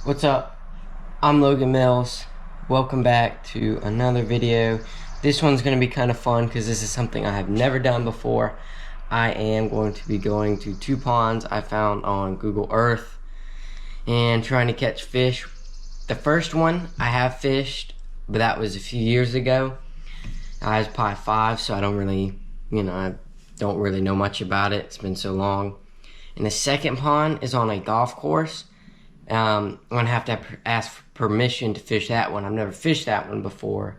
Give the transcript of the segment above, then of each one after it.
What's up? I'm Logan Mills. Welcome back to another video. This one's going to be kind of fun because this is something I have never done before. I am going to be going to two ponds I found on Google Earth and trying to catch fish. The first one I have fished, but that was a few years ago. I was probably 5, so I don't really, I don't really know much about it. It's been so long. And the second pond is on a golf course. I'm gonna have to ask permission to fish that one. I've never fished that one before.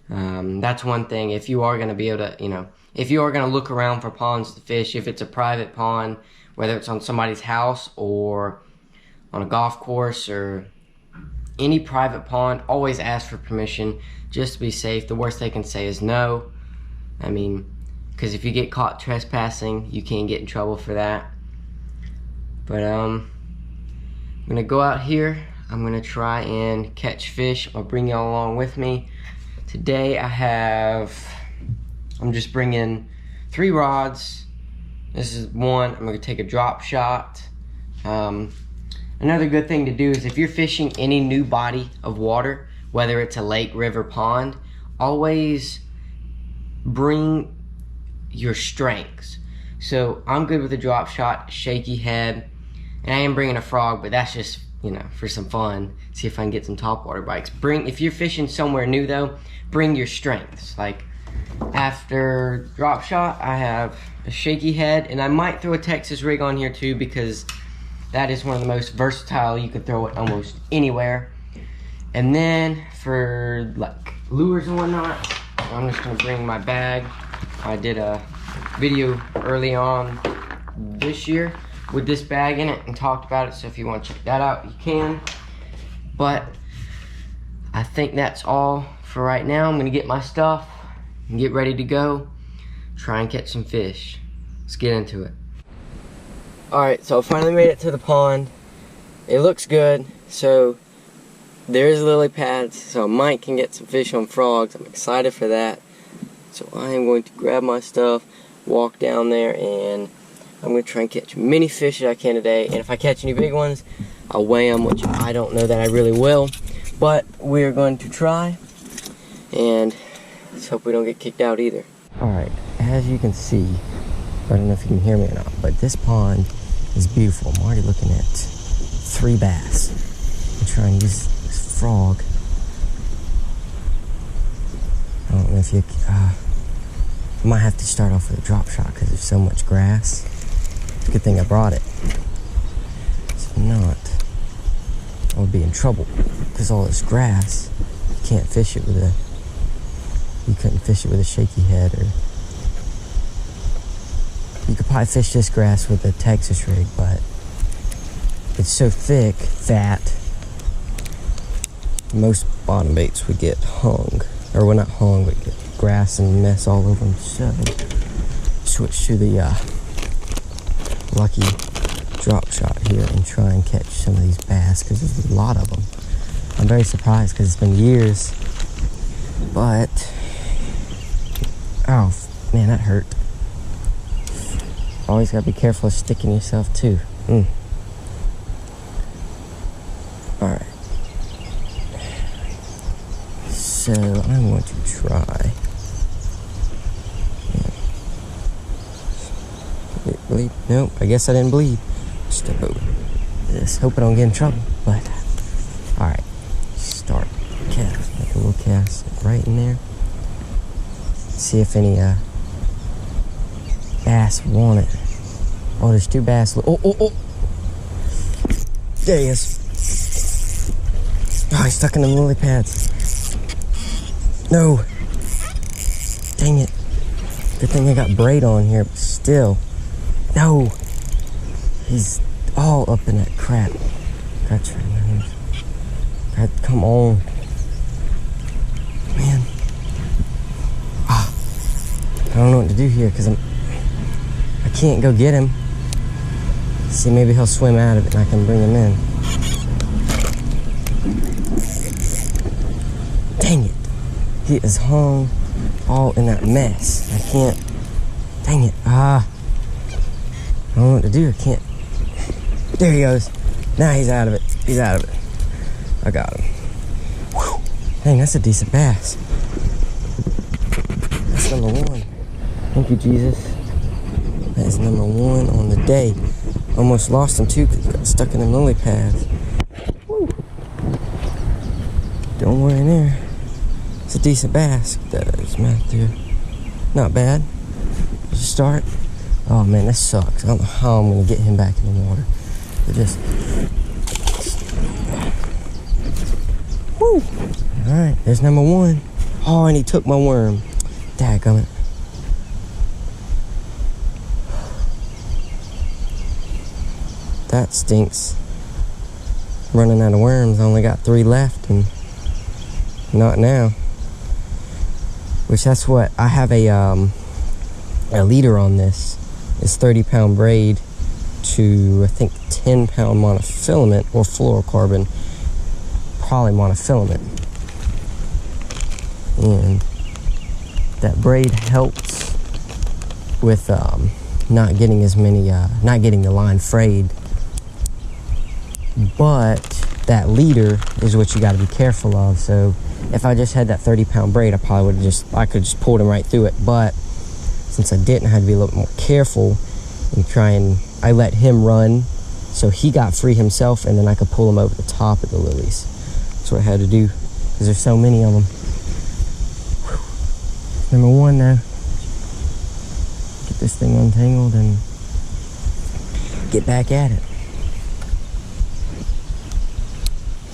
That's one thing. If you are gonna be able to, if you are gonna look around for ponds to fish, if it's a private pond, whether it's on somebody's house or on a golf course or any private pond, always ask for permission just to be safe. The worst they can say is no. I mean, because if you get caught trespassing, you can get in trouble for that. But I'm gonna go out here. I'm gonna try and catch fish. I'll bring y'all along with me. Today I'm just bringing 3 rods. This is one. I'm gonna take a drop shot. Another good thing to do is if you're fishing any new body of water, whether it's a lake, river, pond, always bring your strengths. So I'm good with a drop shot, shaky head, and I am bringing a frog, but that's just, for some fun. See if I can get some topwater bites. If you're fishing somewhere new though, bring your strengths. Like after drop shot, I have a shaky head, and I might throw a Texas rig on here too because that is one of the most versatile. You can throw it almost anywhere. And then for like lures and whatnot, I'm just gonna bring my bag. I did a video early on this year with this bag in it and talked about it, so if you want to check that out, you can. But I think that's all for right now. I'm gonna get my stuff and get ready to go, try and catch some fish. Let's get into it. Alright, so I finally made it to the pond. It looks good. So there's lily pads, so I might can get some fish on frogs. I'm excited for that. So I am going to grab my stuff, walk down there, and I'm going to try and catch many fish as I can today. And if I catch any big ones, I'll weigh them, which I don't know that I really will. But we're going to try, and let's hope we don't get kicked out either. Alright, as you can see, I don't know if you can hear me or not, but this pond is beautiful. I'm already looking at 3 bass. I'm trying to use this frog. I don't know if you... I might have to start off with a drop shot because there's so much grass. It's a good thing I brought it. If not, I would be in trouble because all this grass, you can't fish it with a... You couldn't fish it with a shaky head, or... You could probably fish this grass with a Texas rig, but it's so thick that most bottom baits would get hung. Or well, not hung, but get grass and mess all over them. So, switch to the lucky drop shot here and try and catch some of these bass because there's a lot of them. I'm very surprised because it's been years, but oh man, that hurt. Always gotta be careful of sticking yourself too. Alright. So I'm going to try. Bleed? Nope, I guess I didn't bleed. Just hope I don't get in trouble. But alright. Start cast. Make a little cast right in there. See if any bass want it. Oh, there's 2 bass. Oh. There he is. Oh, he's stuck in the lily pads. No. Dang it. Good thing I got braid on here, but still. No. He's all up in that crap. Gotcha. Come on. Man. I don't know what to do here because I can't go get him. See, maybe he'll swim out of it and I can bring him in. Dang it. He is hung all in that mess. I can't. Dang it. I don't know what to do. I can't. There he goes. Now he's out of it. He's out of it. I got him. Whew. Dang, that's a decent bass. That's number one. Thank you, Jesus. That is number one on the day. Almost lost him too because he got stuck in the lily pads. Woo. Don't worry in there. It's a decent bass. That is math there. Not bad. Just start. Oh man, this sucks. I don't know how I'm gonna get him back in the water. But just. Woo! Alright, there's number one. Oh, and he took my worm. Dadgummit. That stinks. Running out of worms. I only got 3 left, and not now. Which that's what I have a leader on this. It's 30-pound braid to I think 10-pound monofilament or fluorocarbon. Probably monofilament. And that braid helps with not getting as many, not getting the line frayed. But that leader is what you got to be careful of. So if I just had that 30-pound braid, I probably would have I could just pulled him right through it. But since I didn't, I had to be a little more careful and I let him run so he got free himself, and then I could pull him over the top of the lilies. That's what I had to do because there's so many of them. Whew. Number one now. Get this thing untangled and get back at it.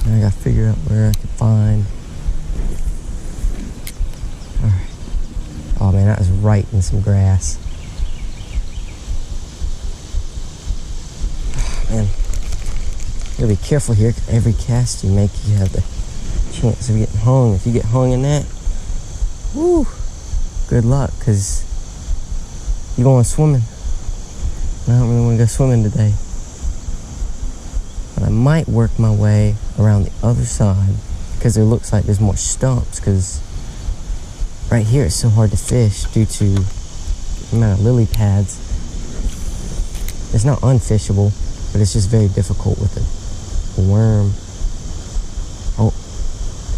I gotta figure out where I can find. Alright. Oh man, that was right in some grass. Oh, man. You gotta be careful here. Every cast you make, you have the chance of getting hung. If you get hung in that, woo, good luck, because you're going swimming. I don't really want to go swimming today. But I might work my way around the other side because it looks like there's more stumps, because right here it's so hard to fish due to the amount of lily pads. It's not unfishable, but it's just very difficult with a worm. Oh,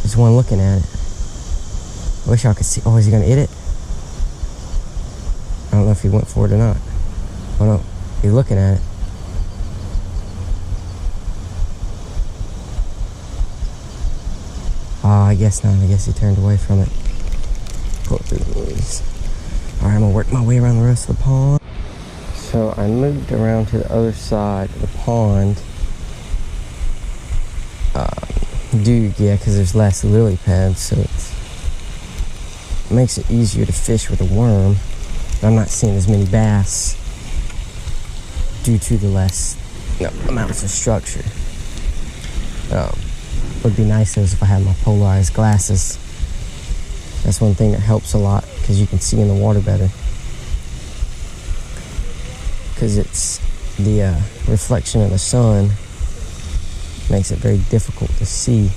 there's one looking at it. I wish y'all could see. Oh, is he gonna eat it? I don't know if he went for it or not. Oh no, he's looking at it. Oh, I guess not. I guess he turned away from it. Pull it through the leaves. Alright, I'm gonna work my way around the rest of the pond. So I moved around to the other side of the pond. Because there's less lily pads, so it makes it easier to fish with a worm. I'm not seeing as many bass due to the less amounts of structure. Would be nice is if I had my polarized glasses. That's one thing that helps a lot, because you can see in the water better. Because it's the reflection of the sun makes it very difficult to see.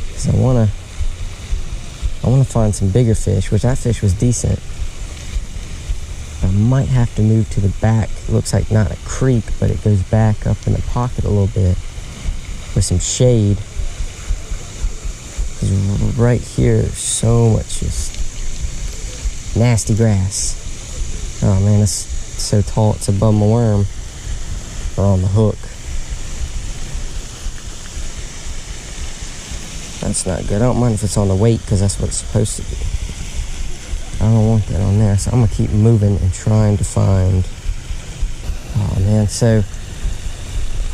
Because I want to find some bigger fish, which that fish was decent. I might have to move to the back. It looks like not a creek, but it goes back up in the pocket a little bit with some shade. Because right here, there's so much just nasty grass. Oh man, it's so tall, it's above my worm. Or on the hook. That's not good. I don't mind if it's on the weight, because that's what it's supposed to be. I don't want that on there, so I'm gonna keep moving and trying to find. Oh man, so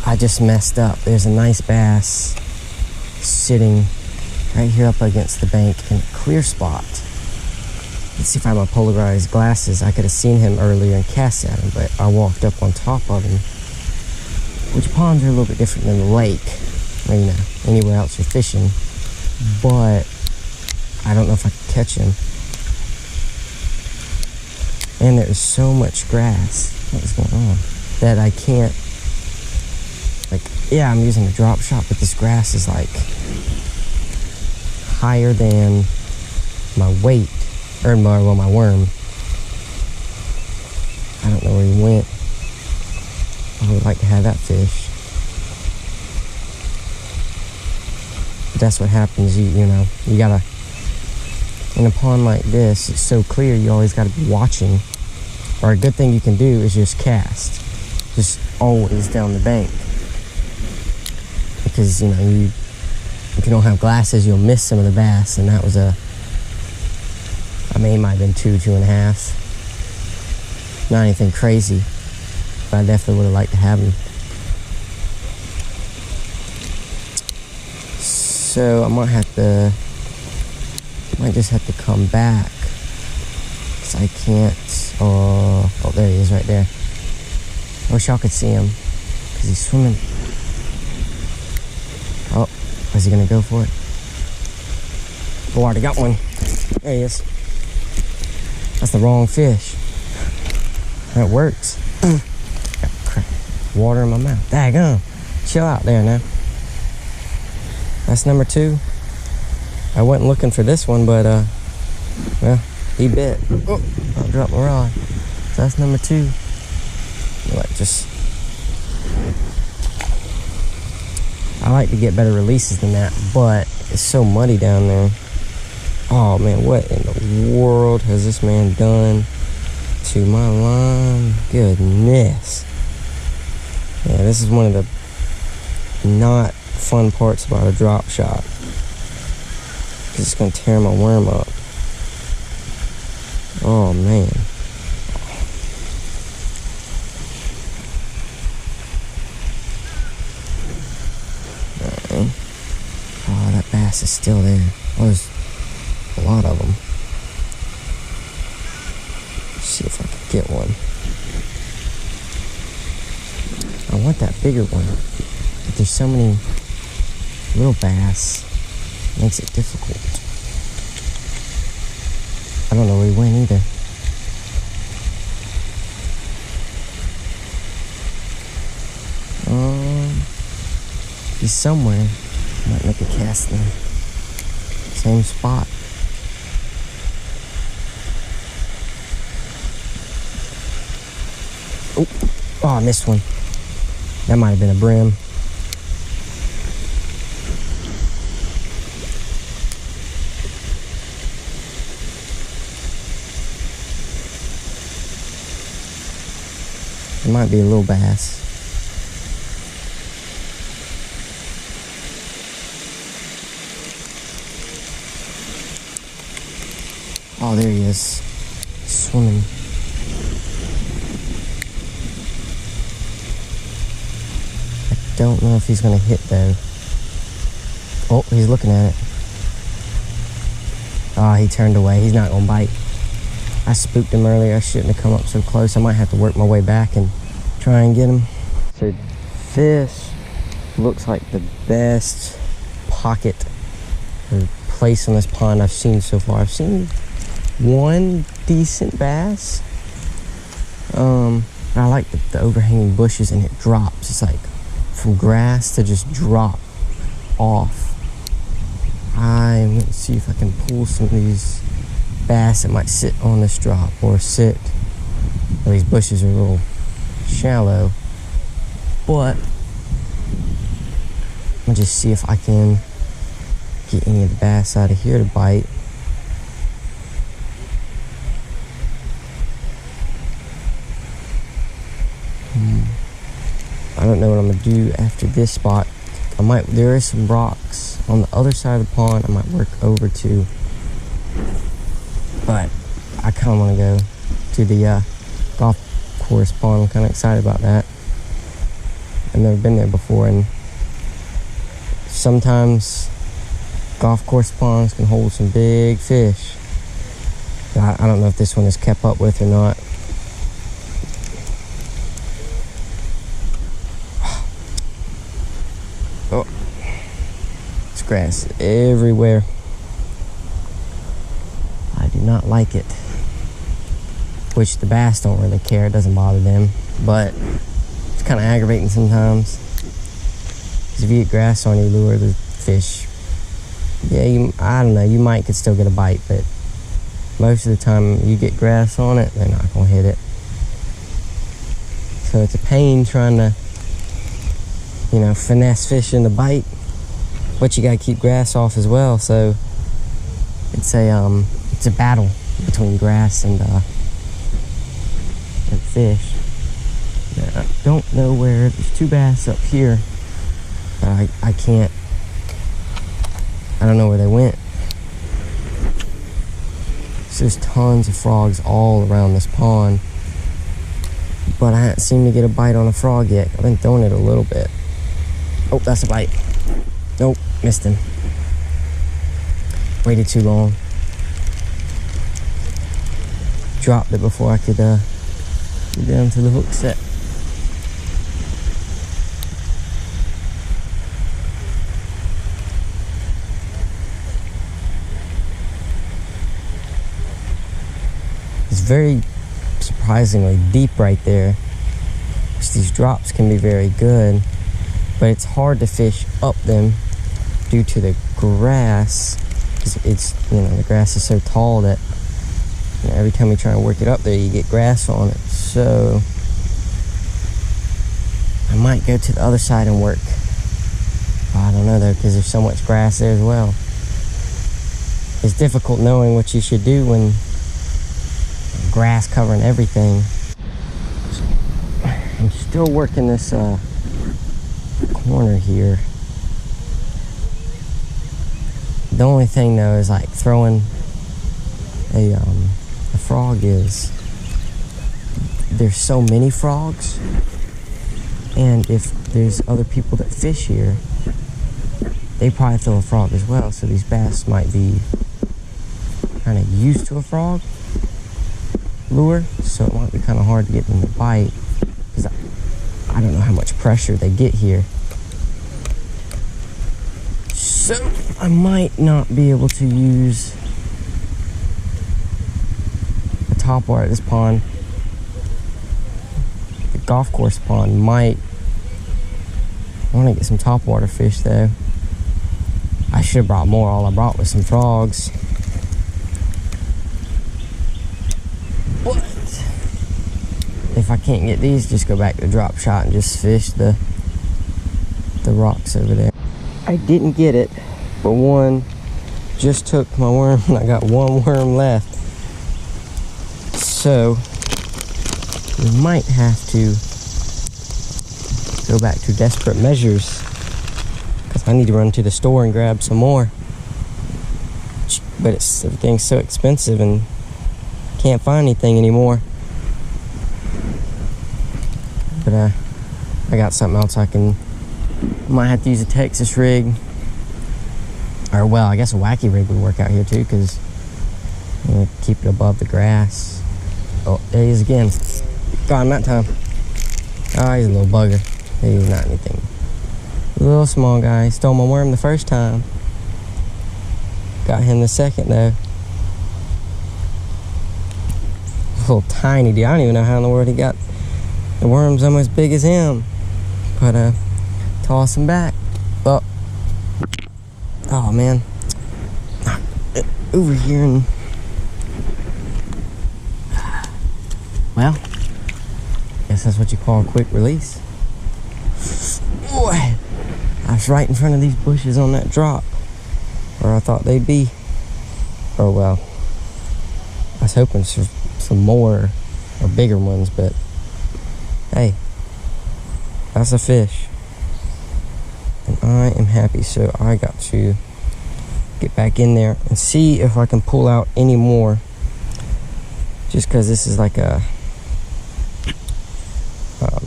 I just messed up. There's a nice bass sitting right here up against the bank in a clear spot. Let's see if I have my polarized glasses. I could have seen him earlier and cast at him, but I walked up on top of him. Which ponds are a little bit different than the lake, or, you know, anywhere else you're fishing. But I don't know if I can catch him. And there's so much grass. What is going on? That I can't, like, yeah, I'm using a drop shot, but this grass is like higher than my weight, or my worm. I don't know where he went. I would like to have that fish. that's what happens. You know, you gotta, in a pond like this, it's so clear, you always gotta be watching. Or a good thing you can do is just cast. Just always down the bank. Because, you know, if you don't have glasses, you'll miss some of the bass. And that was I mean, it might have been 2.5. Not anything crazy. But I definitely would have liked to have him. So I might just have to come back. Because I can't. Oh, there he is right there. I wish y'all could see him. Because he's swimming. Oh, is he going to go for it? Oh, I already got one. There he is. That's the wrong fish. That works. Got crap. Water in my mouth. Daggone. Chill out there now. That's number 2. I wasn't looking for this one, but, well, he bit. Oh, I dropped my rod. So that's number 2. I like to get better releases than that, but it's so muddy down there. Oh man, what in the world has this man done to my line? Goodness. Yeah, this is one of the not fun parts about a drop shot. It's gonna tear my worm up. Oh man. Oh, that bass is still there. Oh, there's a lot of them. Let's see if I can get one. I want that bigger one, but there's so many little bass. It makes it difficult. I don't know where he went either. He's somewhere. Might make a cast in the same spot. Oh, I missed one. That might have been a brim. It might be a little bass. Oh, there he is. Swimming. I don't know if he's going to hit, though. Oh, he's looking at it. Oh, he turned away. He's not going to bite. I spooked him earlier. I shouldn't have come up so close. I might have to work my way back and try and get him. So this looks like the best pocket or place on this pond I've seen so far. I've seen one decent bass. I like the overhanging bushes, and it drops. It's like from grass to just drop off. I'm going to see if I can pull some of these bass that might sit on this drop or sit. Well, these bushes are a little shallow, but I'm going to just see if I can get any of the bass out of here to bite. I don't know what I'm gonna do after this spot. There is some rocks on the other side of the pond I might work over to, but I kind of want to go to the golf course pond. I'm kind of excited about that. I've never been there before, and sometimes golf course ponds can hold some big fish. I don't know if this one is kept up with or not. Oh, it's grass everywhere. I do not like it. Which the bass don't really care. It doesn't bother them. But it's kind of aggravating sometimes. Because if you get grass on your lure, the fish, yeah, I don't know, you could still get a bite, but most of the time you get grass on it, they're not going to hit it. So it's a pain trying to, finesse fish in the bite. but you gotta keep grass off as well. So it's a battle between grass and fish. Now, I don't know where. There's 2 bass up here. I don't know where they went. So there's tons of frogs all around this pond, but I haven't seemed to get a bite on a frog yet. I've been throwing it a little bit. Oh, that's a bite. Nope, missed him. Waited too long. Dropped it before I could get down to the hook set. It's very surprisingly deep right there. These drops can be very good, but it's hard to fish up them due to the grass. It's the grass is so tall that every time you try and work it up there, you get grass on it. So I might go to the other side and work. I don't know though, because there's so much grass there as well. It's difficult knowing what you should do when grass covering everything. I'm still working this corner here. The only thing though is like throwing a frog is there's so many frogs, and if there's other people that fish here, they probably throw a frog as well. So these bass might be kind of used to a frog lure, so it might be kind of hard to get them to bite, because I don't know how much pressure they get here. So I might not be able to use the top water at this pond. The golf course pond might. I want to get some top water fish though. I should have brought more. All I brought was some frogs. But if I can't get these, just go back to the drop shot and just fish the rocks over there. I didn't get it, but one just took my worm, and I got one worm left. So we might have to go back to desperate measures, because I need to run to the store and grab some more. But everything's so expensive and can't find anything anymore. But I got something else might have to use a Texas rig, or well, I guess a wacky rig would work out here too, because keep it above the grass. Oh, there he is again. Got him that time. Oh, he's a little bugger. He's not anything. A little small guy. Stole my worm the first time. Got him the second though. A little tiny dude. I don't even know how in the world he got the worms almost as big as him. But toss him back. Oh man. Over here and well, guess that's what you call a quick release. Boy, I was right in front of these bushes on that drop where I thought they'd be. Oh well, I was hoping for some more or bigger ones, but hey, that's a fish. And I am happy, so I got to get back in there and see if I can pull out any more. Just because this is like a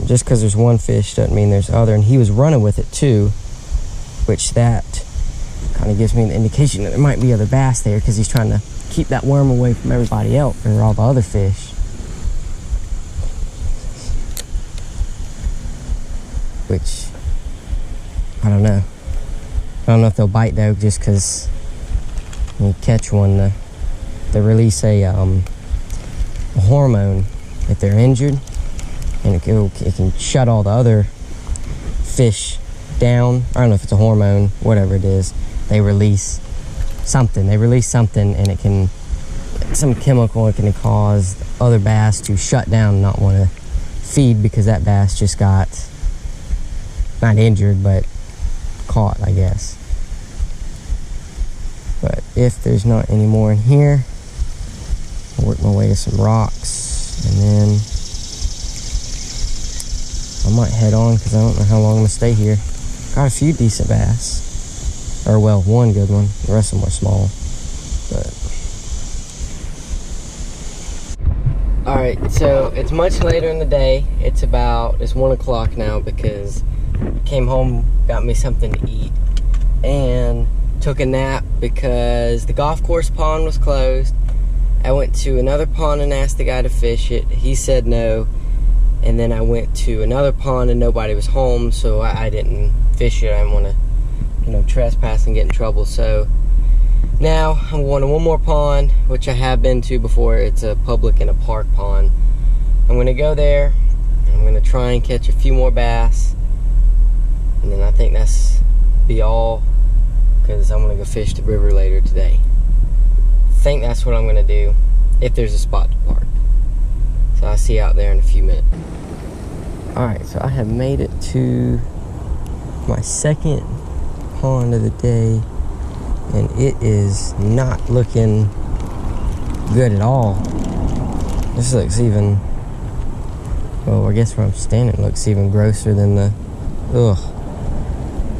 just because there's one fish doesn't mean there's other, and he was running with it too, which that kind of gives me an indication that there might be other bass there, because he's trying to keep that worm away from everybody else or all the other fish. Which I don't know. I don't know if they'll bite though, just because when you catch one, they release a hormone if they're injured, and it can shut all the other fish down. I don't know if it's a hormone, whatever it is. They release something, and it can, some chemical, it can cause other bass to shut down and not want to feed, because that bass just got not injured but caught, I guess. if there's not any more in here, I'll work my way to some rocks, and then I might head on because I don't know how long I'm going to stay here. Got a few decent bass. Or, well, one good one. The rest of them are small. But alright, so it's much later in the day. It's 1 o'clock now because I came home, got me something to eat, and took a nap because the golf course pond was closed. I went to another pond and asked the guy to fish it. He said no. And then I went to another pond and nobody was home, so I didn't fish it. I didn't want to, trespass and get in trouble. So now I'm going to one more pond, which I have been to before. It's a public and a park pond. I'm going to go there, and I'm going to try and catch a few more bass. And then I think that's be all, because I'm going to go fish the river later today. I think that's what I'm going to do, if there's a spot to park. So I'll see you out there in a few minutes. Alright, so I have made it to my second pond of the day, and it is not looking good at all. This looks even, well, I guess where I'm standing looks even grosser than the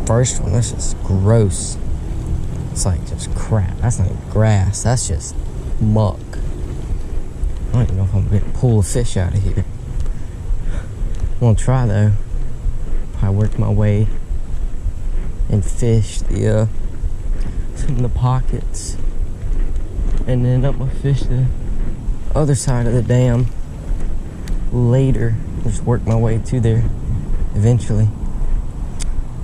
first one. That's just gross. It's like just crap. That's not grass, that's just muck. I don't even know if I'm going to pull a fish out of here. I'm going to try though. Probably work my way and fish some of the pockets. And then I'm going to fish the other side of the dam later. Just work my way to there eventually.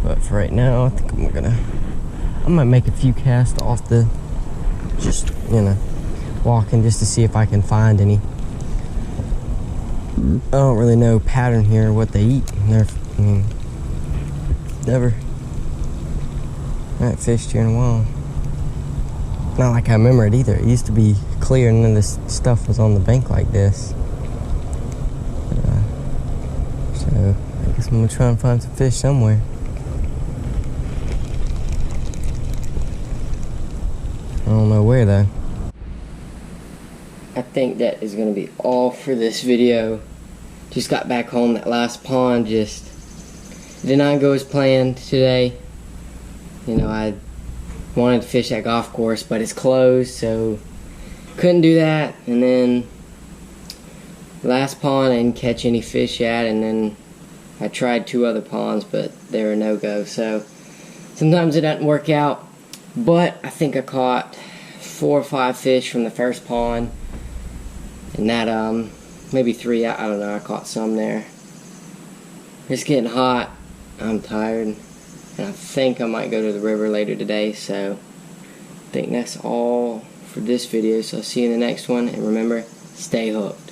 But for right now, I think I might make a few casts off the, just, walking just to see if I can find any. I don't really know pattern here, what they eat. Never haven't fished here in a while. Not like I remember it either. It used to be clear and then this stuff was on the bank like this. So I guess I'm gonna try and find some fish somewhere. I don't know where though. I think that is going to be all for this video. Just got back home. That last pond just did not go as planned today. I wanted to fish that golf course, but it's closed, so couldn't do that. And then last pond I didn't catch any fish at, and then I tried 2 other ponds, but they were a no-go. So sometimes it doesn't work out, but I think I caught 4 or 5 fish from the first pond. And that, maybe 3, I don't know, I caught some there. It's getting hot, I'm tired, and I think I might go to the river later today, so I think that's all for this video, so I'll see you in the next one, and remember, stay hooked.